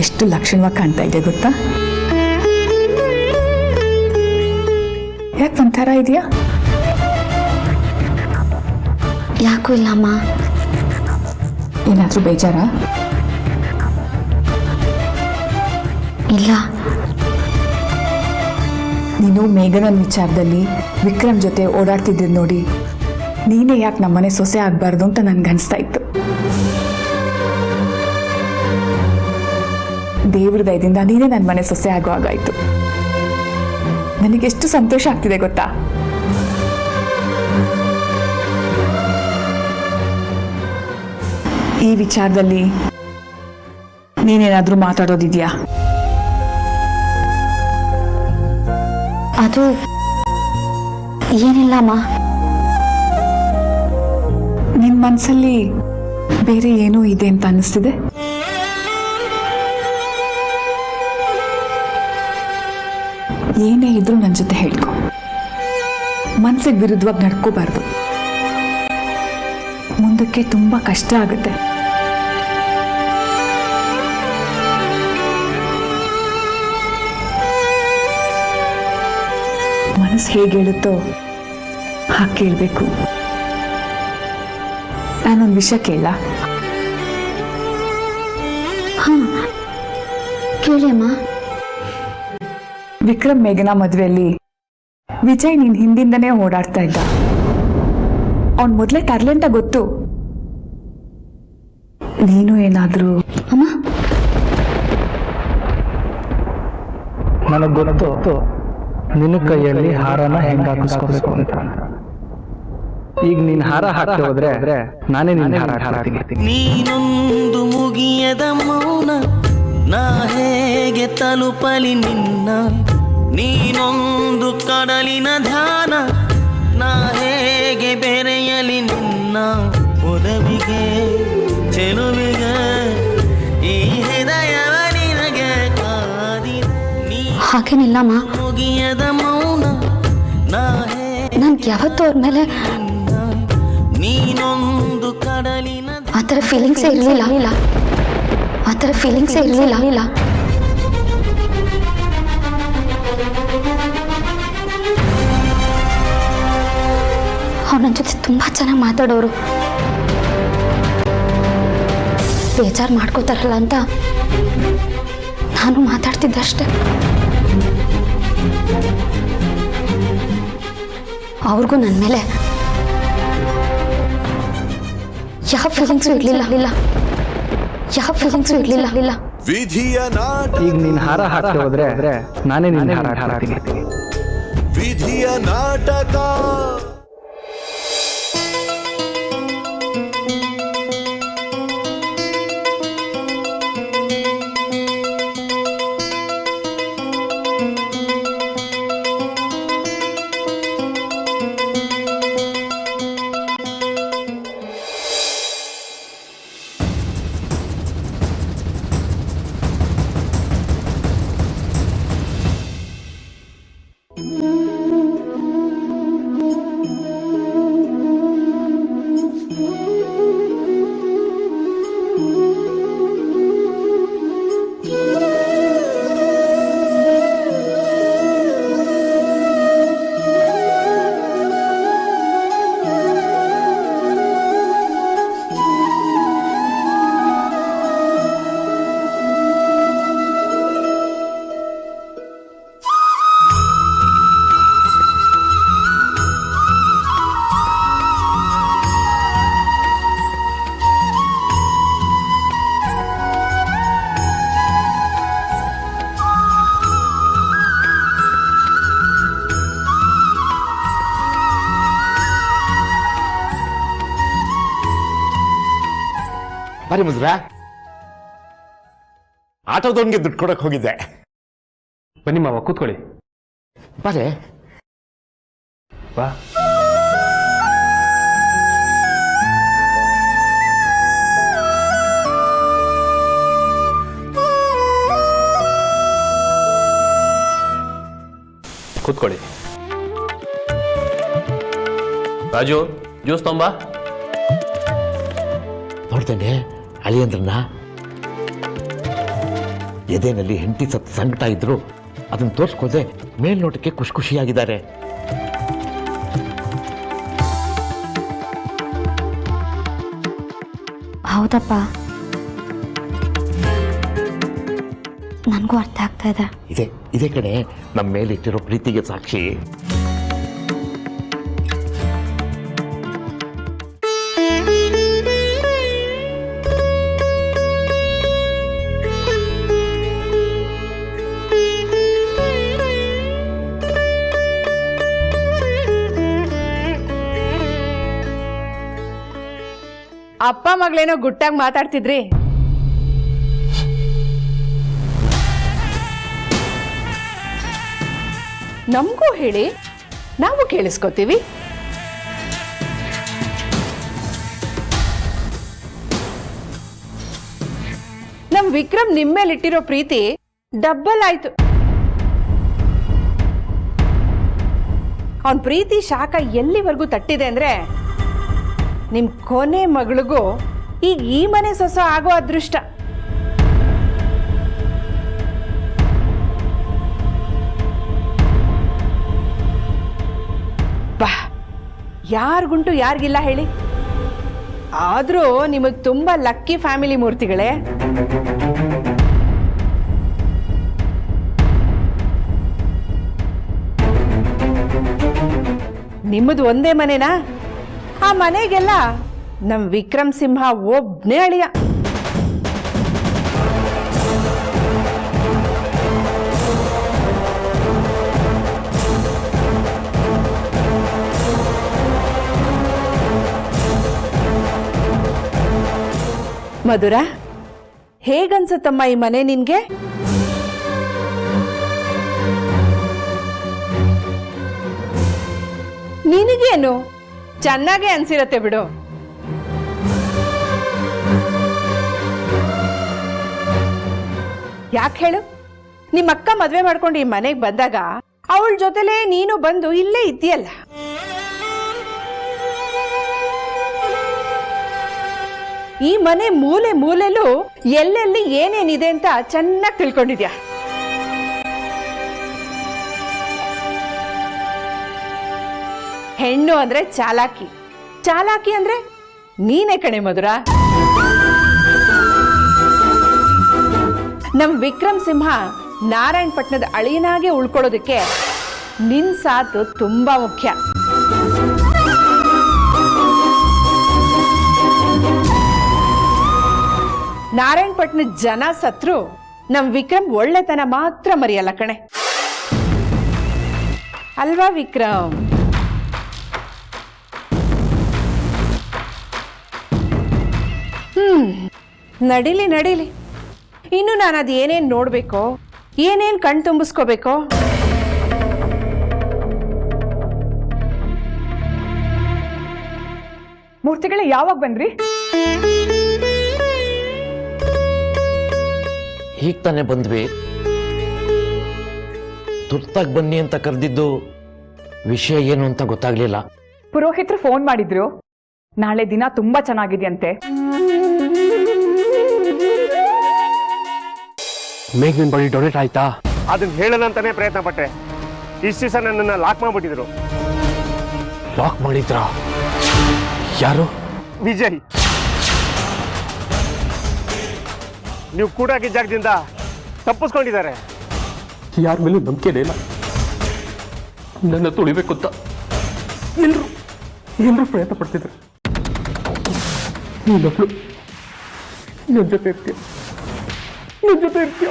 ಎಷ್ಟು ಲಕ್ಷಣವಾಗಿ ಕಾಣ್ತಾ ಇದೆ ಗೊತ್ತಾ? ಯಾಕೆ ಒಂಥರ ಇದೆಯಾ? ಯಾಕೂ ಇಲ್ಲಮ್ಮ. ಏನಾದರೂ ಬೇಜಾರಾ? ಇಲ್ಲ. ನೀನು ಮೇಘನನ್ ವಿಚಾರದಲ್ಲಿ ವಿಕ್ರಮ್ ಜೊತೆ ಓಡಾಡ್ತಿದ್ದಿದ್ದು ನೋಡಿ ನೀನೇ ಯಾಕೆ ನಮ್ಮನೆ ಸೊಸೆ ಆಗಬಾರ್ದು ಅಂತ ನನ್ಗನ್ಸ್ತಾ ಇತ್ತು. ದೇವ್ರ ದಯದಿಂದ ನೀನೇ ನನ್ನ ಮನೆ ಸೊಸೆ ಆಗೋ ಹಾಗಾಯ್ತು. ನನಗೆಷ್ಟು ಸಂತೋಷ ಆಗ್ತಿದೆ ಗೊತ್ತಾ? ಈ ವಿಚಾರದಲ್ಲಿ ನೀನೇನಾದ್ರೂ ಮಾತಾಡೋದಿದ್ಯಾ? ಅದು ಏನಿಲ್ಲಮ್ಮ. ನಿನ್ನ ಮನಸ್ಸಲ್ಲಿ ಬೇರೆ ಏನೋ ಇದೆ ಅಂತ ಅನ್ನಿಸ್ತಿದೆ. ಏನೇ ಇದ್ರೂ ನನ್ನ ಜೊತೆ ಹೇಳ್ಕೊ. ಮನಸ್ಸಿಗೆ ವಿರುದ್ಧವಾಗಿ ನಡ್ಕೋಬಾರ್ದು. ಮುಂದಕ್ಕೆ ತುಂಬಾ ಕಷ್ಟ ಆಗುತ್ತೆ. ಮನಸ್ಸು ಹೇಗೆ ಹೇಳುತ್ತೋ ಹಾಗೆ ಕೇಳಬೇಕು. ನಾನೊಂದು ವಿಷಯ ಕೇಳ? ಕೇಳಿ ಅಮ್ಮ. ವಿಕ್ರಮ್ ಮೇಘನಾ ಮದುವೆಯಲ್ಲಿ ವಿಜಯ್ ನೀನ್ ಹಿಂದಿಂದನೇ ಓಡಾಡ್ತಾ ಇದ್ದ. ಅವನ್ ಮೊದಲೇ ಟ್ಯಾಲೆಂಟ ಗೊತ್ತು. ನೀನು ಏನಾದ್ರೂ ಅಮ್ಮ ನನಗೆ ಗೊತ್ತು ನಿನ್ನ ಕೈಯಲ್ಲಿ ಹಾರನ ಹೆಂಗ ಹಾಕಿಸ್ಕೋಬೇಕು ಅಂತ. ಈಗ ನೀನ್ ಹಾರ ಹಾಕಿ ಹೋದ್ರೆ ನಾನೇ ನಿನ್ನ ಹಾರ ಹಾಕ್ತೀನಿ. ನೀನೊಂದು ಮುಗಿಯದ ಮೌನ, ನಾ ಹೇಗೆ ತಲುಪಲಿ ನಿನ್ನ? ನೀನೊಂದು ಕಡಲಿನ ಧ್ಯಾನ, ನಾ ಹೇಗೆ ಬೆರೆಯಲಿ ನಿನ್ನ? ಒಲವಿಗೆ ಚೆಲುವಿಗೆ ಈ ಹೃದಯವ ನಿನಗೆ ಕಾದಿದೆ. ಹಾಗೇನಿಲ್ಲಮ್ಮ. ಮುಗಿಯದ ಮೌನ, ನಾ ನನ್ಗೆ ಯಾವತ್ತೂ ಅವ್ರ ಮೇಲೆ ನೀನೊಂದು ಕಡಲಿನ ಆ ಥರ ಫೀಲಿಂಗ್ಸೇ ಇರಲಿಲ್ಲ. ಆ ಥರ ಫೀಲಿಂಗ್ಸೇ ಇರಲಿಲ್ಲ. ಅವ್ರು ನನ್ನ ಜೊತೆ ತುಂಬ ಚೆನ್ನಾಗಿ ಮಾತಾಡೋರು. ಬೇಜಾರು ಮಾಡ್ಕೋತಾರಲ್ಲ ಅಂತ ನಾನು ಮಾತಾಡ್ತಿದ್ದೆ ಅಷ್ಟೆ. ಅವ್ರಿಗೂ ನನ್ನ ಮೇಲೆ ಯಾವ ಫೀಲಿಂಗ್ಸು ಇರಲಿಲ್ಲ. ಈಗ ನೀನ್ ಹಾರ ಹಾಕಿ ಹೋದ್ರೆ ನಾನೇ ನಿನ್ನ ಹಾರ ಹಾಕ್ತೀನಿ. ವಿಧಿಯ ನಾಟಕ. ಬರೀ ಮುದ್ರ, ಆಟೋದವನಿಗೆ ದುಡ್ಡು ಕೊಡಕ್ ಹೋಗಿದ್ದೆ. ಬನ್ನಿ ಮಾವ, ಕೂತ್ಕೊಳ್ಳಿ. ಬರೇ ಬಾ. ಕೂತ್ಕೊಳ್ಳಿ. ರಾಜು, ಜ್ಯೂಸ್ ತೊಂಬಾ. ನೋಡ್ತೇನೆ ಅಳಿಯಂದ್ರನ್ನ. ಎದೆನಲ್ಲಿ ಹೆಂಡತಿ ಸತ್ತು ಸಂಕಟ ಇದ್ರು ಅದನ್ನು ತೋರಿಸ್ಕೋದೆ ಮೇಲ್ನೋಟಕ್ಕೆ ಖುಷಿಯಾಗಿದ್ದಾರೆ. ಹೌದಪ್ಪ, ನನಗೂ ಅರ್ಥ ಆಗ್ತಾ ಇದೆ. ಇದೇ ಕಡೆ ನಮ್ಮ ಮೇಲಿಟ್ಟಿರೋ ಪ್ರೀತಿಗೆ ಸಾಕ್ಷಿ. ಅಪ್ಪ ಮಗಳೇನೋ ಗುಟ್ಟಾಗಿ ಮಾತಾಡ್ತಿದ್ರಿ. ನಮಗೂ ಹೇಳಿ, ನಾವು ಕೇಳಿಸ್ಕೊತೀವಿ. ನಮ್ ವಿಕ್ರಮ್ ನಿಮ್ಮೇಲಿಟ್ಟಿರೋ ಪ್ರೀತಿ ಡಬ್ಬಲ್ ಆಯ್ತು. ಅವನ್ ಪ್ರೀತಿ ಶಾಖ ಎಲ್ಲಿವರೆಗೂ ತಟ್ಟಿದೆ ಅಂದ್ರೆ ನಿಮ್ ಕೊನೆ ಮಗಳಿಗೂ ಈಗ ಈ ಮನೆ ಸೊಸೆ ಆಗೋ ಅದೃಷ್ಟ. ಬಾ, ಯಾರಿಗುಂಟು ಯಾರಿಗಿಲ್ಲ ಹೇಳಿ. ಆದ್ರೂ ನಿಮಗ್ ತುಂಬಾ ಲಕ್ಕಿ ಫ್ಯಾಮಿಲಿ ಮೂರ್ತಿಗಳೇ. ನಿಮ್ಮದು ಒಂದೇ ಮನೆನಾ? ಆ ಮನೆಗೆಲ್ಲ ನಮ್ ವಿಕ್ರಮ್ ಸಿಂಹ ಒಬ್ನೇ ಅಳಿಯ. ಮಧುರ, ಹೇಗನ್ಸತ್ತಮ್ಮ ಈ ಮನೆ ನಿನ್ಗೆ? ನಿನಗೇನು ಚೆನ್ನಾಗೇ ಅನ್ಸಿರತ್ತೆ ಬಿಡು. ಯಾಕೆ ಹೇಳು, ನಿಮ್ಮಕ್ಕ ಮದ್ವೆ ಮಾಡ್ಕೊಂಡು ಈ ಮನೆಗೆ ಬಂದಾಗ ಅವಳ ಜೊತೆಲೇ ನೀನು ಬಂದು ಇಲ್ಲೇ ಇದ್ದೀಯಲ್ಲ. ಈ ಮನೆ ಮೂಲೆ ಮೂಲೆಲೂ ಎಲ್ಲೆಲ್ಲಿ ಏನೇನಿದೆ ಅಂತ ಚೆನ್ನಾಗಿ ತಿಳ್ಕೊಂಡಿದ್ಯಾ. ಹೆಣ್ಣು ಅಂದ್ರೆ ಚಾಲಾಕಿ, ಚಾಲಾಕಿ ಅಂದ್ರೆ ನೀನೇ ಕಣೆ ಮಧುರ. ನಮ್ ವಿಕ್ರಮ್ ಸಿಂಹ ನಾರಾಯಣಪಟ್ಟಣದ ಅಳಿಯನಾಗೆ ಉಳ್ಕೊಳ್ಳೋದಕ್ಕೆ ನಿನ್ ಸಾಥು ತುಂಬಾ ಮುಖ್ಯ. ನಾರಾಯಣಪಟ್ಟಣದ ಜನ ಸತ್ರು ನಮ್ ವಿಕ್ರಮ್ ಒಳ್ಳೆತನ ಮಾತ್ರ ಮರೆಯಲ್ಲ ಕಣೆ, ಅಲ್ವಾ ವಿಕ್ರಮ್? ನಡೀಲಿ ನಡೀಲಿ. ಇನ್ನು ನಾನು ಅದು ಏನೇನು ನೋಡ್ಬೇಕೋ, ಏನೇನು ಕಣ್ ತುಂಬಿಸ್ಕೋಬೇಕೋ. ಮೂರ್ತಿಗಳೇ, ಯಾವಾಗ ಬಂದ್ರಿ? ಹೀಗ್ ತಾನೇ ಬಂದ್ವಿ. ತುರ್ತಾಗಿ ಬನ್ನಿ ಅಂತ ಕರೆದಿದ್ದು ವಿಷಯ ಏನು ಅಂತ ಗೊತ್ತಾಗ್ಲಿಲ್ಲ. ಪುರೋಹಿತರು ಫೋನ್ ಮಾಡಿದ್ರು, ನಾಳೆ ದಿನ ತುಂಬಾ ಚೆನ್ನಾಗಿದೆಯಂತೆ. ಮೇಘ್ನನ್ ಬಾಡಿ ಡೊನೇಟ್ ಆಯ್ತಾ? ಅದನ್ನ ಹೇಳೋಣ ಅಂತಾನೆ ಪ್ರಯತ್ನ ಪಟ್ಟೆ. ಇಷ್ಟು ದಿವಸ ನನ್ನನ್ನು ಲಾಕ್ ಮಾಡ್ಬಿಟ್ಟಿದ್ರು. ಲಾಕ್ ಮಾಡಿದ್ರಾ? ಯಾರು? ವಿಜಯ್. ನೀವು ಕೂಡಾಗಿದ್ದ ಜಾಗದಿಂದ ತಪ್ಪಿಸ್ಕೊಂಡಿದ್ದಾರೆ. ಯಾರ ಮೇಲೂ ನಂಬಿಕೆ ಇಲ್ಲ. ನನ್ನ ತುಳಿಬೇಕು ಅಂತ ಎಲ್ಲರೂ ಪ್ರಯತ್ನ ಪಡ್ತಿದ್ರು. ನೀನೊಬ್ಳು ನನ್ನ ಜೊತೆ ಇರ್ತೀಯ, ನನ್ನ ಜೊತೆ ಇರ್ತೀಯ.